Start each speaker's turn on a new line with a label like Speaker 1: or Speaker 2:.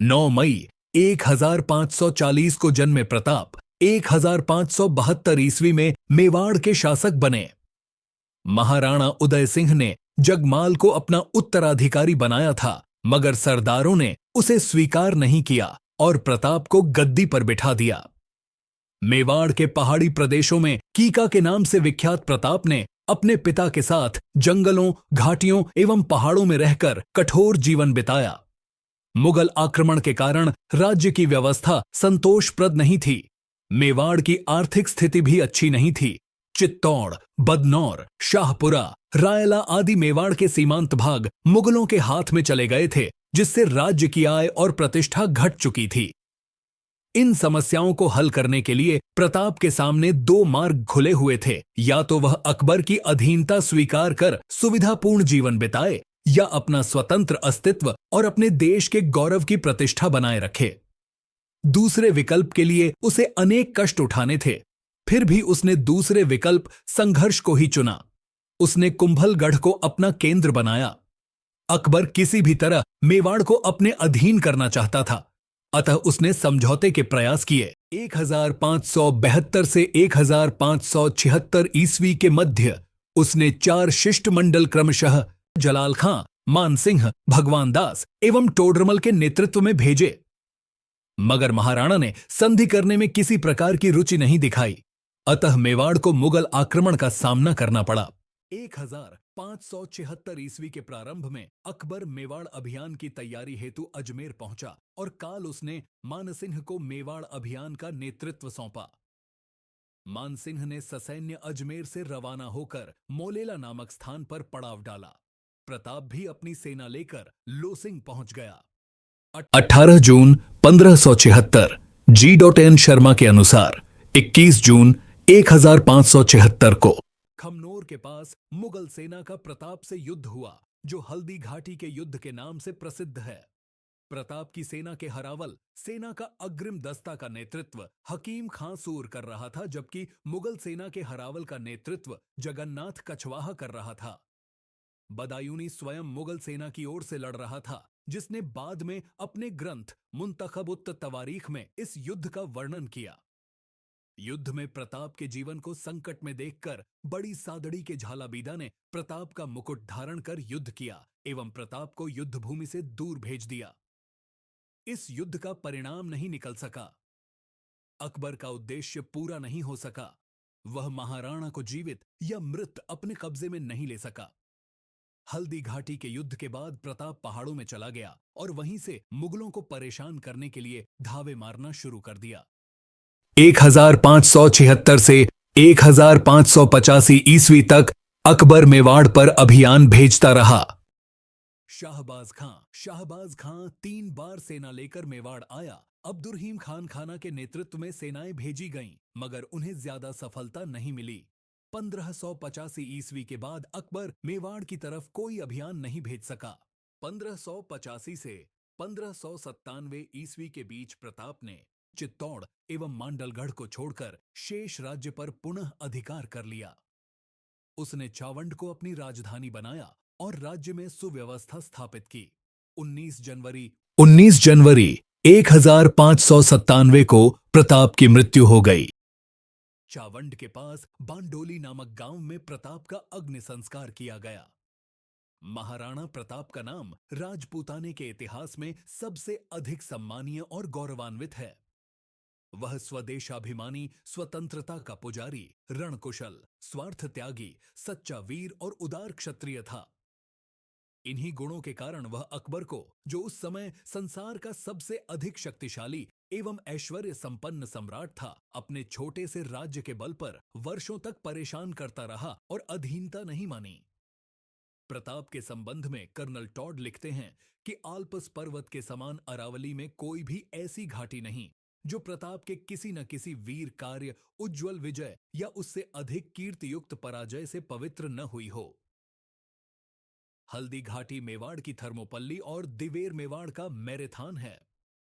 Speaker 1: 9 मई 1540 को जन्मे प्रताप 1572 ईस्वी में मेवाड़ के शासक बने। महाराणा उदय सिंह ने जगमाल को अपना उत्तराधिकारी बनाया था, मगर सरदारों ने उसे स्वीकार नहीं किया और प्रताप को गद्दी पर बिठा दिया। मेवाड़ के पहाड़ी प्रदेशों में कीका के नाम से विख्यात प्रताप ने अपने पिता के साथ जंगलों, घाटियों एवं पहाड़ों में रहकर कठोर जीवन बिताया। मुगल आक्रमण के कारण राज्य की व्यवस्था संतोषप्रद नहीं थी। मेवाड़ की आर्थिक स्थिति भी अच्छी नहीं थी। चित्तौड़, बदनौर, शाहपुरा, रायला आदि मेवाड़ के सीमांत भाग मुगलों के हाथ में चले गए थे, जिससे राज्य की आय और प्रतिष्ठा घट चुकी थी। इन समस्याओं को हल करने के लिए प्रताप के सामने दो मार्ग खुले हुए थे। या तो वह अकबर की अधीनता स्वीकार कर सुविधापूर्ण जीवन बिताए, या अपना स्वतंत्र अस्तित्व और अपने देश के गौरव की प्रतिष्ठा बनाए रखे। दूसरे विकल्प के लिए उसे अनेक कष्ट उठाने थे। फिर भी उसने दूसरे विकल्प संघर्ष को ही चुना। उसने कुंभलगढ़ को अपना केंद्र बनाया। अकबर किसी भी तरह मेवाड़ को अपने अधीन करना चाहता था, अतः उसने समझौते के प्रयास किए। 1572 से 1576 ईस्वी के मध्य उसने 4 शिष्टमंडल क्रमशः जलाल खां, मानसिंह, भगवान दास एवं टोडरमल के नेतृत्व में भेजे। मगर महाराणा ने संधि करने में किसी प्रकार की रुचि नहीं दिखाई, अतः मेवाड़ को मुगल आक्रमण का सामना करना पड़ा। 1576 ईस्वी के प्रारंभ में अकबर मेवाड़ अभियान की तैयारी हेतु अजमेर पहुंचा और काल उसने मानसिंह को मेवाड़ अभियान का नेतृत्व सौंपा। मानसिंह ने ससैन्य अजमेर से रवाना होकर मोलेला नामक स्थान पर पड़ाव डाला। प्रताप भी अपनी सेना लेकर लोसिंग पहुंच गया। 18 जून 1576 G.N. शर्मा के अनुसार 21 जून 1576 को खमनोर के पास मुगल सेना का प्रताप से युद्ध हुआ, जो हल्दी घाटी के युद्ध के नाम से प्रसिद्ध है। प्रताप की सेना के हरावल सेना का अग्रिम दस्ता का नेतृत्व हकीम खां सूर कर रहा था, जबकि मुगल सेना के हरावल का नेतृत्व जगन्नाथ कछवाहा कर रहा था। बदायूनी स्वयं मुगल सेना की ओर से लड़ रहा था, जिसने बाद में अपने ग्रंथ मुंतखब उत तवारीख में इस युद्ध का वर्णन किया। युद्ध में प्रताप के जीवन को संकट में देखकर बड़ी सादड़ी के झालाबीदा ने प्रताप का मुकुट धारण कर युद्ध किया एवं प्रताप को युद्ध भूमि से दूर भेज दिया। इस युद्ध का परिणाम नहीं निकल सका। अकबर का उद्देश्य पूरा नहीं हो सका। वह महाराणा को जीवित या मृत अपने कब्जे में नहीं ले सका। हल्दी घाटी के युद्ध के बाद प्रताप पहाड़ों में चला गया और वहीं से मुगलों को परेशान करने के लिए धावे मारना शुरू कर दिया। 1576 से 1585 ईस्वी तक अकबर मेवाड़ पर अभियान भेजता रहा। शाहबाज खां 3 बार सेना लेकर मेवाड़ आया। अब्दुर्रहीम खान खाना के नेतृत्व में सेनाएं भेजी गईं, मगर उन्हें ज्यादा सफलता नहीं मिली। 1585 ईस्वी के बाद अकबर मेवाड़ की तरफ कोई अभियान नहीं भेज सका। 1585 से 1597 ईस्वी के बीच प्रताप ने चित्तौड़ एवं मांडलगढ़ को छोड़कर शेष राज्य पर पुनः अधिकार कर लिया। उसने चावंड को अपनी राजधानी बनाया और राज्य में सुव्यवस्था स्थापित की। 19 जनवरी 1597 को प्रताप की मृत्यु हो गई। चावंड के पास बांडोली नामक गांव में प्रताप का अग्नि संस्कार किया गया। महाराणा प्रताप का नाम राजपूताने के इतिहास में सबसे अधिक सम्मानीय और गौरवान्वित है। वह स्वदेशाभिमानी, स्वतंत्रता का पुजारी, रणकुशल, स्वार्थ त्यागी, सच्चा वीर और उदार क्षत्रिय था। इन्हीं गुणों के कारण वह अकबर को, जो उस समय संसार का सबसे अधिक शक्तिशाली एवं ऐश्वर्य संपन्न सम्राट था, अपने छोटे से राज्य के बल पर वर्षों तक परेशान करता रहा और अधीनता नहीं मानी। प्रताप के संबंध में कर्नल टॉड लिखते हैं कि आल्पस पर्वत के समान अरावली में कोई भी ऐसी घाटी नहीं जो प्रताप के किसी न किसी वीर कार्य, उज्ज्वल विजय या उससे अधिक कीर्तियुक्त पराजय से पवित्र न हुई हो। हल्दी घाटी मेवाड़ की थर्मोपल्ली और दिवेर मेवाड़ का मैरेथन है।